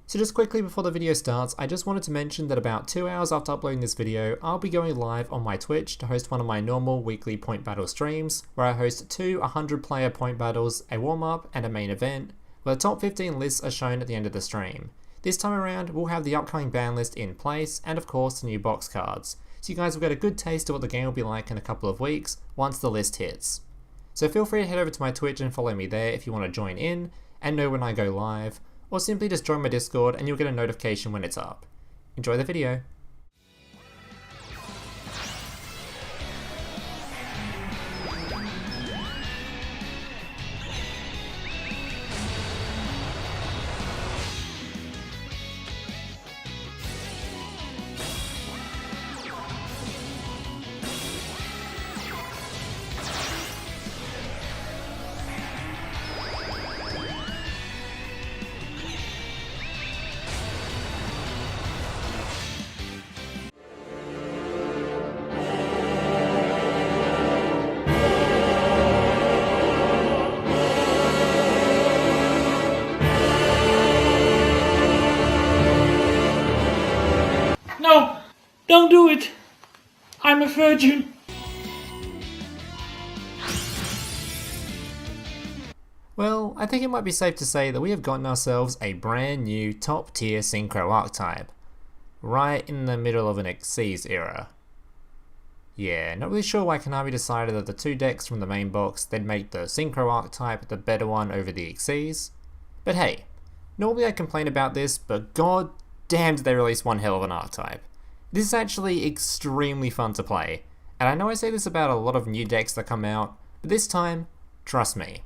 So just quickly before the video starts, I just wanted to mention that about 2 hours after uploading this video, I'll be going live on my Twitch to host one of my normal weekly point battle streams, where I host 2 100-player point battles, a warm-up and a main event, where the top 15 lists are shown at the end of the stream. This time around, we'll have the upcoming ban list in place, and of course the new box cards, so you guys will get a good taste of what the game will be like in a couple of weeks, once the list hits. So feel free to head over to my Twitch and follow me there if you want to join in, and know when I go live, or simply just join my Discord and you'll get a notification when it's up. Enjoy the video! No, don't do it. I'm a virgin. Well, I think it might be safe to say that we have gotten ourselves a brand new top tier Synchro archetype, right in the middle of an Xyz era. Yeah, not really sure why Konami decided that the 2 decks from the main box then make the Synchro archetype the better one over the Xyz, but hey, normally I complain about this, but god damn did they release one hell of an archetype. This is actually extremely fun to play, and I know I say this about a lot of new decks that come out, but this time, trust me.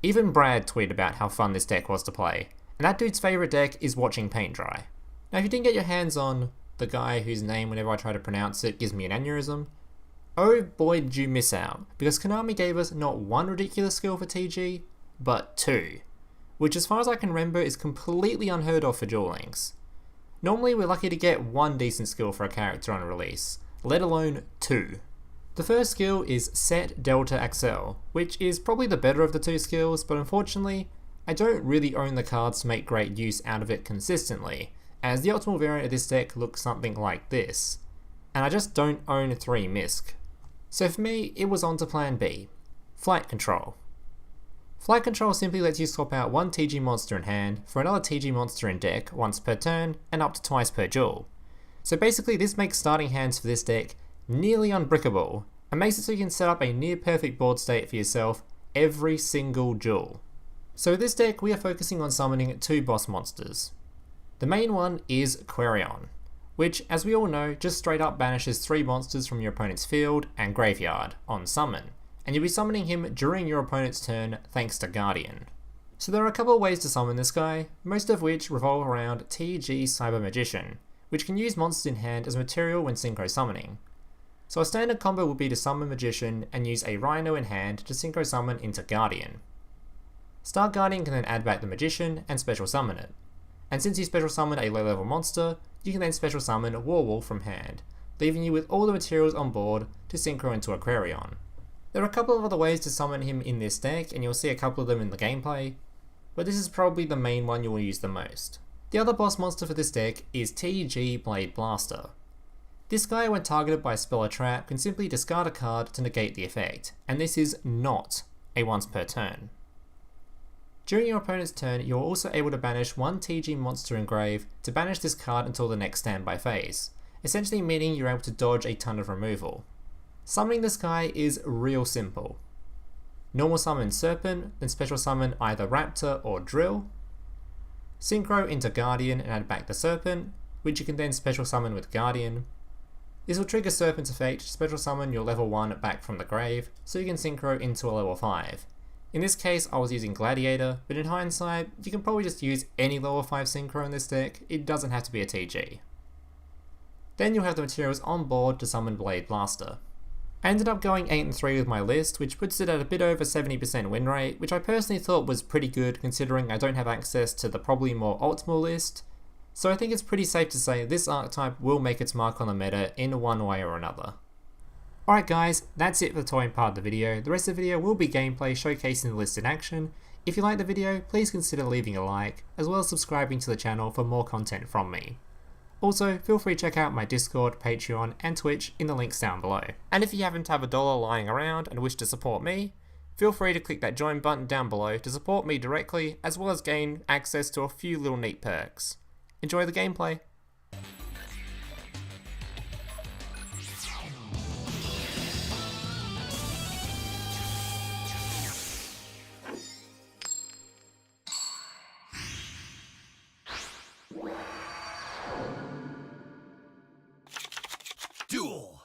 Even Brad tweeted about how fun this deck was to play, and that dude's favourite deck is watching paint dry. Now if you didn't get your hands on the guy whose name whenever I try to pronounce it gives me an aneurysm, oh boy did you miss out, because Konami gave us not one ridiculous skill for TG, but 2, which as far as I can remember is completely unheard of for Duel Links. Normally we're lucky to get 1 decent skill for a character on release, let alone 2. The first skill is Set Delta Axel, which is probably the better of the 2 skills, but unfortunately, I don't really own the cards to make great use out of it consistently, as the optimal variant of this deck looks something like this, and I just don't own 3 Misc. So for me, it was on to plan B, Flight Control. Flight Control simply lets you swap out 1 TG monster in hand for another TG monster in deck once per turn and up to twice per duel. So basically this makes starting hands for this deck nearly unbrickable and makes it so you can set up a near perfect board state for yourself every single duel. So with this deck we are focusing on summoning 2 boss monsters. The main one is Quarion, which as we all know just straight up banishes 3 monsters from your opponent's field and graveyard on summon, and you'll be summoning him during your opponent's turn thanks to Guardian. So there are a couple of ways to summon this guy, most of which revolve around TG Cyber Magician, which can use monsters in hand as material when synchro summoning. So a standard combo would be to summon Magician and use a Rhino in hand to synchro summon into Guardian. Start Guardian can then add back the Magician and special summon it. And since you special summon a low level monster, you can then special summon Warwolf from hand, leaving you with all the materials on board to synchro into a Quarion. There are a couple of other ways to summon him in this deck, and you'll see a couple of them in the gameplay, but this is probably the main one you will use the most. The other boss monster for this deck is TG Blade Blaster. This guy, when targeted by a spell or trap, can simply discard a card to negate the effect, and this is not a once per turn. During your opponent's turn, you are also able to banish 1 TG monster in grave to banish this card until the next standby phase, essentially meaning you're able to dodge a ton of removal. Summoning this guy is real simple. Normal summon Serpent, then special summon either Raptor or Drill. Synchro into Guardian and add back the Serpent, which you can then special summon with Guardian. This will trigger Serpent's effect to special summon your level 1 back from the grave, so you can synchro into a level 5. In this case I was using Gladiator, but in hindsight you can probably just use any level 5 synchro in this deck, it doesn't have to be a TG. Then you'll have the materials on board to summon Blade Blaster. I ended up going 8-3 with my list, which puts it at a bit over 70% win rate, which I personally thought was pretty good considering I don't have access to the probably more optimal list, so I think it's pretty safe to say this archetype will make its mark on the meta in one way or another. Alright guys, that's it for the toying part of the video. The rest of the video will be gameplay showcasing the list in action. If you liked the video, please consider leaving a like, as well as subscribing to the channel for more content from me. Also, feel free to check out my Discord, Patreon, and Twitch in the links down below. And if you happen to have $1 lying around and wish to support me, feel free to click that join button down below to support me directly, as well as gain access to a few little neat perks. Enjoy the gameplay! Duel!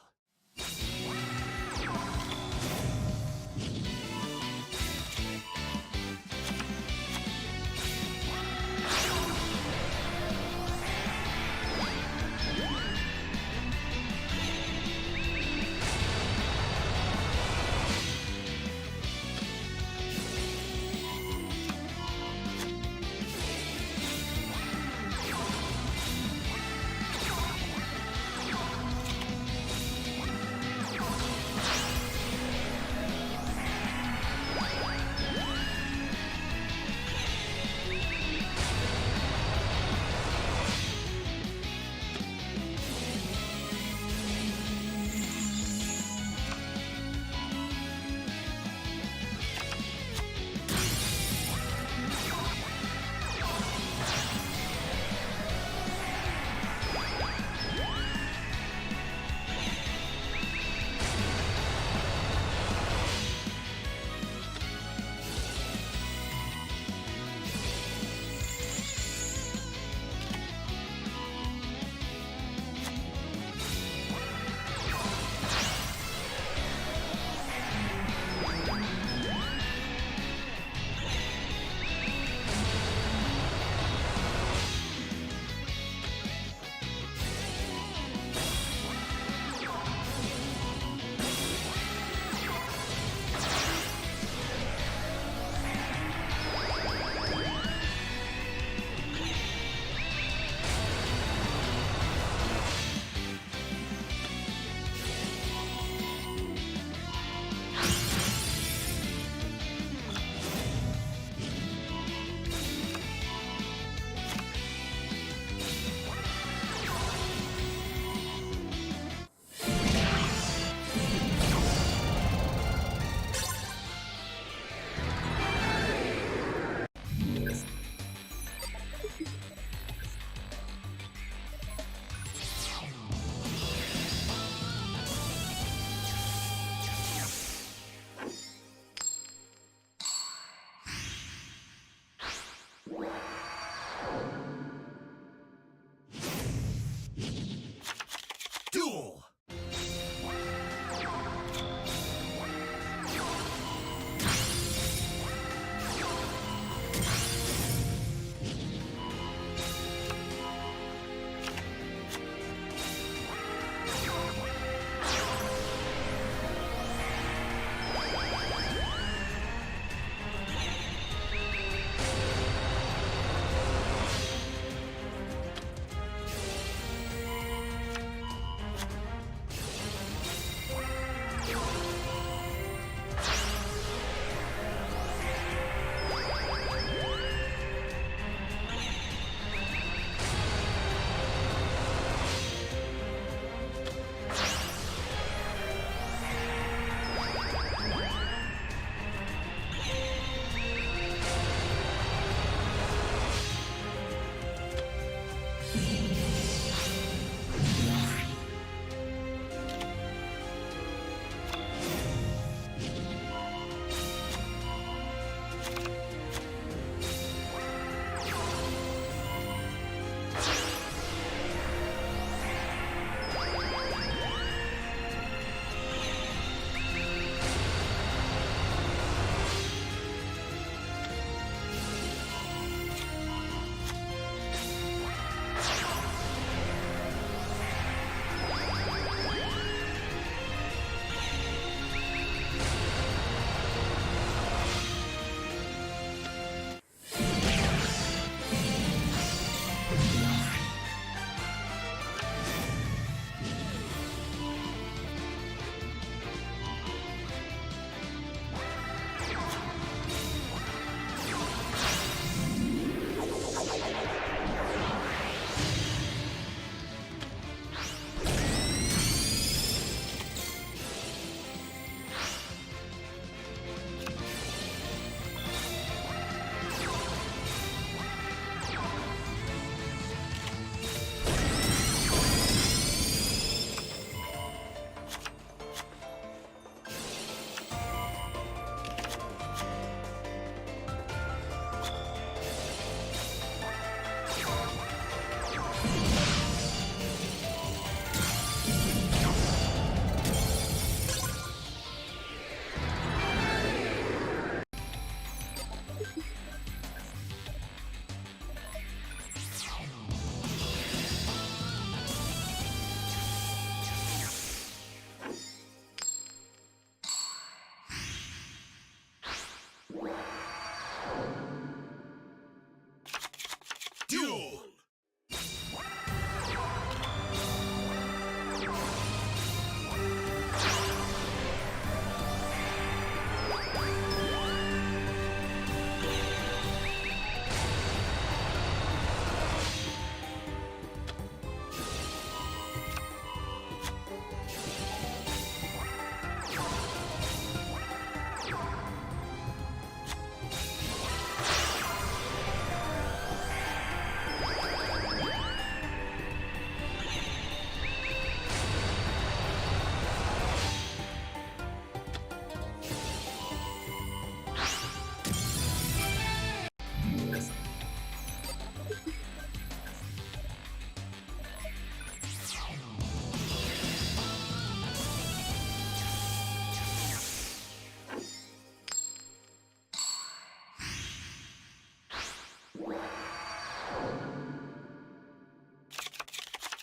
Duel!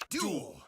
Duel!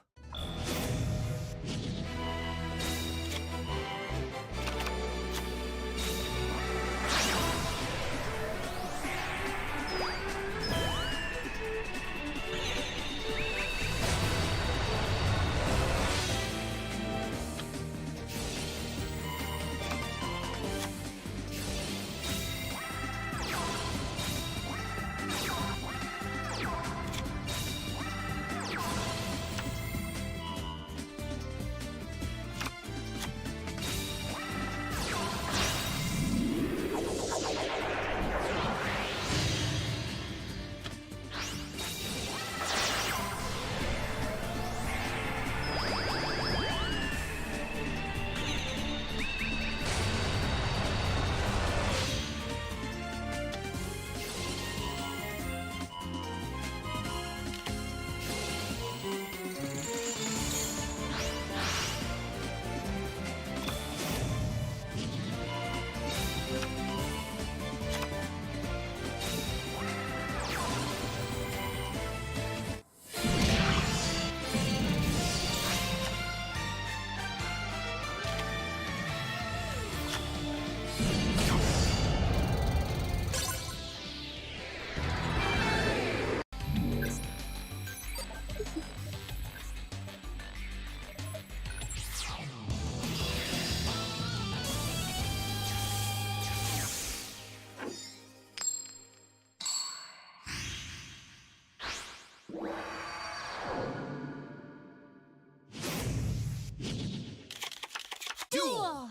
Duel!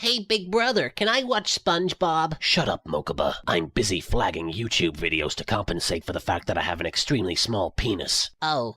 Hey, big brother, can I watch SpongeBob? Shut up, Mokuba. I'm busy flagging YouTube videos to compensate for the fact that I have an extremely small penis. Oh.